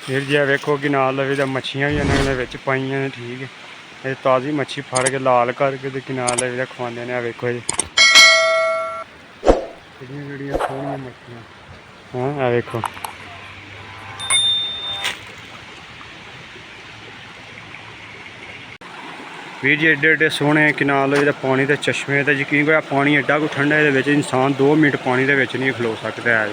फिर जी वेखो कि नाल लवे दा मच्छियां भी इन्होंने विच पाइयां ने। ठीक है, ये ताज़ी मच्छी फड़ के लाल करके ते नाल लवे दा खवांदे ने। वेखो जी किहड़ियां सोहणियां मच्छियां। हाँ वेखो वीर जी एडे एडे सोहने कि नाल लवे दा पानी ते चश्मे ते यकीन करो पानी एडा कोई ठंडा ये इंसान 2 मिनट पानी दे विच नहीं खलो सकता है।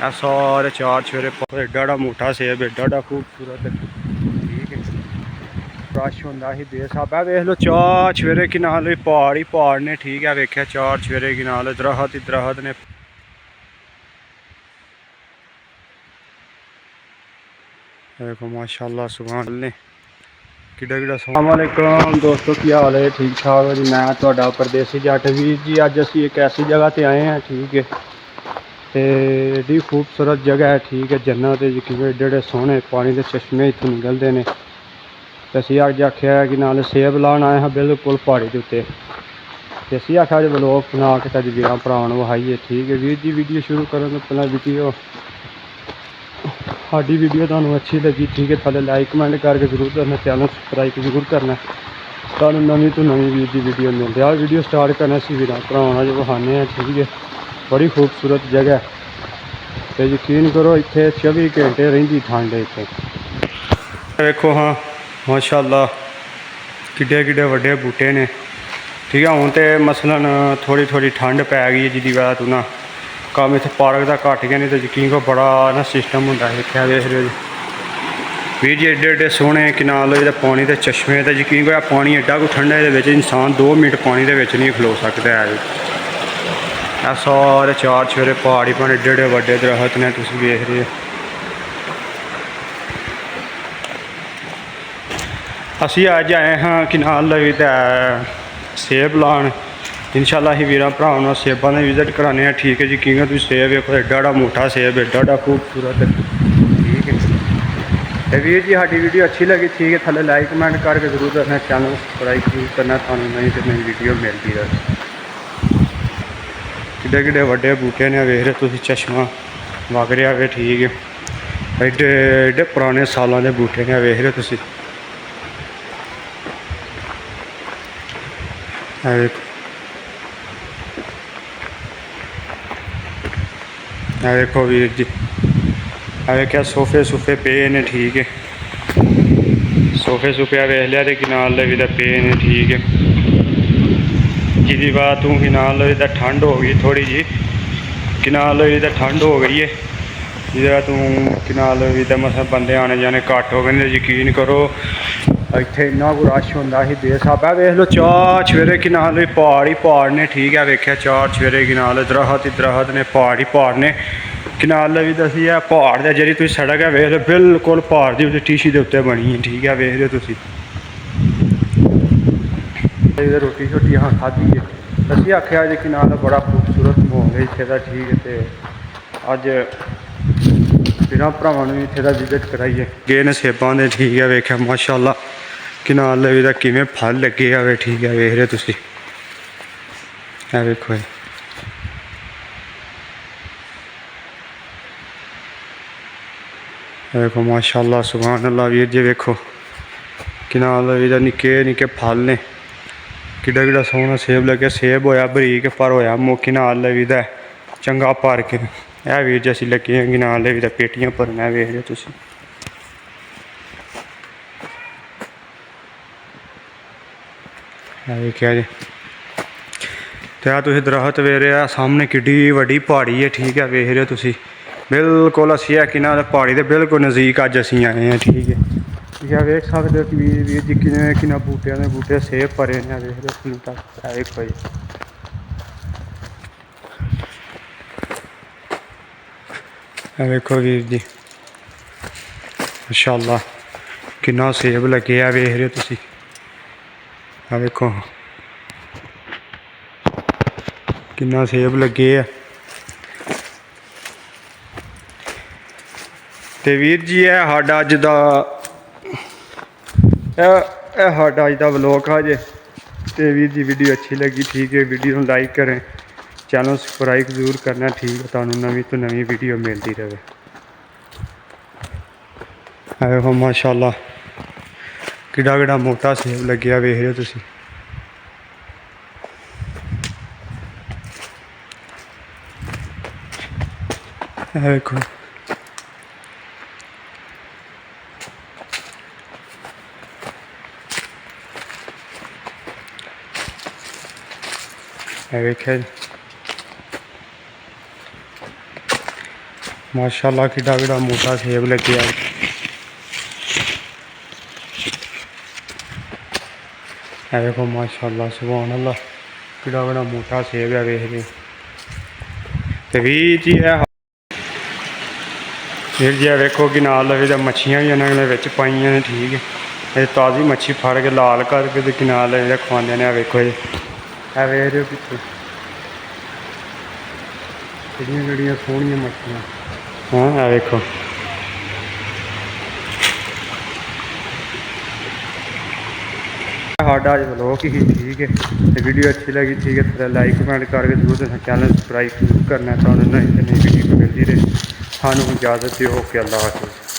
ये सारे चार चफेरे एडा एडा मोटा सेब एडा एडा खूबसूरत। ठीक है, रश होंदा ही बेस्हाबा। वेख लो चार चफेरे कि नाल पहाड़ ही पहाड़ ने। ठीक है, वेख्या चार चफेरे कि नाल दरख्त ही दरख्त ने। देखो माशाल्लाह सुभान अल्लाह किड्डा किड्डा। अस्सलाम वालेकुम दोस्तों, की हाल है? ठीक ठाक है जी। मैं तुहाडा परदेसी जट वीर जी। अज असी एक ऐसी जगह पर आए हैं। ठीक है, तो एडी खूबसूरत जगह है। ठीक है, जन्नत यकीन एडे एडे सोहने पानी के चश्मे इतों निकलते हैं। तो असी अज आख्या कि नाल सेब लान आए हैं बिल्कुल पहाड़ी के उत्ते। तो असी आख्या जो ब्लॉग बना के तुहाडे वीरां भरावां नूं विखाईए। ठीक है वीर जी, वीडियो शुरू करन तो पहले वीडियो साडी वीडियो तुहानूं अच्छी लगी ठीक है थल्ले लाइक कमेंट करके जरूर करना, चैनल सबसक्राइब जरूर करना। तुहानूं नवीं तो नवीं वीर दी वीडियो मिलती है। वीडियो स्टार्ट करना असीं वीरां भरावां जो विखाने हैं। ठीक है, बड़ी खूबसूरत जगह है। तो यकीन करो इत्थे 24 घंटे रहिंदी ठंड है इत्थे। देखो हाँ माशाअल्लाह किड्डे किड्डे वड्डे बूटे ने। ठीक है, हुण तो मसलन थोड़ी थोड़ी ठंड पै गई है जिहदी वजह तो ना कम इत्थे पार्क का घट गया। नहीं तो यकीन करो बड़ा ना सिस्टम होंदा है। इत्थे देख रहे हो वीर जी एडे एडे सोहने कि नाल लवे पानी के चश्मे। तो यकीन करो पानी एडा कोई ठंडा ये इंसान 2 मिनट पानी के विच नहीं खलो सकता है। ये सारे चार चफेरे पहाड़ी पर एडे एडे वड्डे दरख्त ने तुसीं वेख रहे हो। असी अज आए हाँ कि नाल लवे दा सेब लान। इंशाअल्लाह असीं वीरां भरावां सेबां दा विजिट कराने हैं। ठीक है जी, यकीन तुसीं सेब वेखो एडा एडा मोटा सेब एडा एडा खूबसूरत। ठीक है, तो वीर जी साडी वीडियो अच्छी लगी ठीक है थल्ले लाइक कमेंट करके जरूर करना, चैनल सबसक्राइब जरूर करना। थानूं नवीं तो नवीं वीडियो मिलती रहे। किड्डे किड्डे वड्डे बूटे ने वेख रहे तुसीं, चश्मा वग रहा है। ठीक है, एडे एडे पुराने सालों के बूटे ने वेख रहे तुसीं। देखो वीर जी क्या सोफे सूफे पे ने। ठीक है, सोफे सूफे वेख लिया तो कि नाल लवे दा पे ने। ठीक है, जिहदी वजह तू कि नाल लवे दा ठंड हो गई थोड़ी जी, कि नाल लवे दा ठंड हो गई है जिहदा तू कि नाल लवे दा मतलब बंदे आने जाने घट हो गए। तो यकीन करो इत्थे इन्ना कोई रश होंदा ही बेस्हाबा। वेख लो चार चफेरे कि नाल पहाड़ ही पहाड़ ने। ठीक है, वेख्या चार चफेरे कि नाल दरख्त ही दरख्त ने, पहाड़ ही पहाड़ ने। कि नाल लवी दसी है पहाड़ दे जी तुसीं सड़क है वेख लो बिल्कुल पहाड़ की टीशी के उत्ते बनी है। ठीक है, वेख रहे हो तुसीं रोटी शोटी हाँ खाधी है। असीं आख्या कि नाल बड़ा खूबसूरत माहौल है इत्थे दा। ठीक है, तो अज वीरां भरावां नूं इत्थे दा विजिट कराइए गए ने सेबां दे। ठीक है, वेख्या माशाअल्लाह कि नाल लवे दा किवें फल लगे आवे। ठीक है, वेख रहे तुसीं ये वेखो देखो माशाअल्लाह सुभान अल्लाह। वीर जी वेखो कि नाल लवे दा निक्के निक्के फल ने। किड्डा किड्डा सोहना सेब लग्या। सेब होया बरीक पर होया कि नाल लवे दा चंगा भर के। यह वीर जी असीं लगे हैं कि नाल लवे दा पेटियां भरना। वेख रहे तुसीं वेख्या जी, तो तुसीं दरख्त वेख रहे सामने किड्डी वड्डी पहाड़ी है। ठीक है, वेख रहे हो तुसीं बिल्कुल असीं है कि ना पहाड़ी के बिल्कुल नज़दीक अज असीं आए हैं। ठीक है, ठीक है वेख सकते हो कि वीर जी किन्ने बूटियां ने बूटे सेब भरे ने। वेख लो तक देखो जी वेखो वीर जी माशाअल्लाह किन्ना सेब लगे आ। वेख रहे हो तुसीं वेखो किन्ना सेब लगे है। तो वीर जी है साडा अज दा साडा अज दा व्लॉग हा जे। तो वीर जी वीडियो अच्छी लगी ठीक है वीडियो लाइक करें, चैनल सबसक्राइब जरूर करना। ठीक है, तुहानूं नवीं तो नवीं वीडियो मिलती रहे। ਆ ਵੇਖੋ ਮਾਸ਼ਾਅੱਲਾ ਕਿੱਡਾ ਕਿੱਡਾ ਮੋਟਾ ਸੇਬ ਲੱਗਿਆ, ਵੇਖ ਰਹੇ ਹੋ ਤੁਸੀਂ। ਇਹ ਵੇਖੋ ਇਹ ਵੇਖਿਆ ਜੀ ਮਾਸ਼ਾਅੱਲਾ ਕਿੱਡਾ ਕਿੱਡਾ ਮੋਟਾ ਸੇਬ ਲੱਗਿਆ। ਇਹ ਵੇਖੋ ਮਾਸ਼ਾਅੱਲਾ ਸੁਭਾਨ ਅੱਲਾ ਕਿੱਡਾ ਕਿੱਡਾ ਮੋਟਾ ਸੇਬ ਹੈ, ਵੇਖਦੇ ਤੇ ਵੀ ਜੀ ਇਹ ਫਿਰ ਜੀ ਵੇਖੋ ਕਿ ਨਾਲ ਲਵੇ ਤਾਂ ਮੱਛੀਆਂ ਵੀ ਇਹਨਾਂ ਨੇ ਵਿੱਚ ਪਾਈਆਂ ਨੇ, ਠੀਕ ਹੈ। ਇਹ ਤਾਜ਼ੀ ਮੱਛੀ ਫੜ ਕੇ ਲਾਲ ਕਰਕੇ ਤੇ ਨਾਲ ਲਵੇ ਖਵਾਉਂਦੇ ਨੇ। ਆ ਵੇਖੋ ਜੀ ਇਹ ਵੇਖ ਰਹੇ ਹੋ ਪਿੱਛੇ ਕਿਹੜੀਆਂ ਕਿਹੜੀਆਂ ਸੋਹਣੀਆਂ ਮੱਛੀਆਂ। ਹਾਂ ਇਹ ਵੇਖੋ ਸਾਡਾ ਅੱਜ ਵਲੋਗ ਹੀ ਠੀਕ ਹੈ। ਤੇ ਵੀਡੀਓ ਅੱਛੀ लगी ठीक है तो लाइक कमेंट करके जरूर चैनल सब्सक्राइब जरूर करना। तो नई वीडियो मिलती रहे। सानू इजाज़त दिओ। ओके अल्लाह हाफिज़।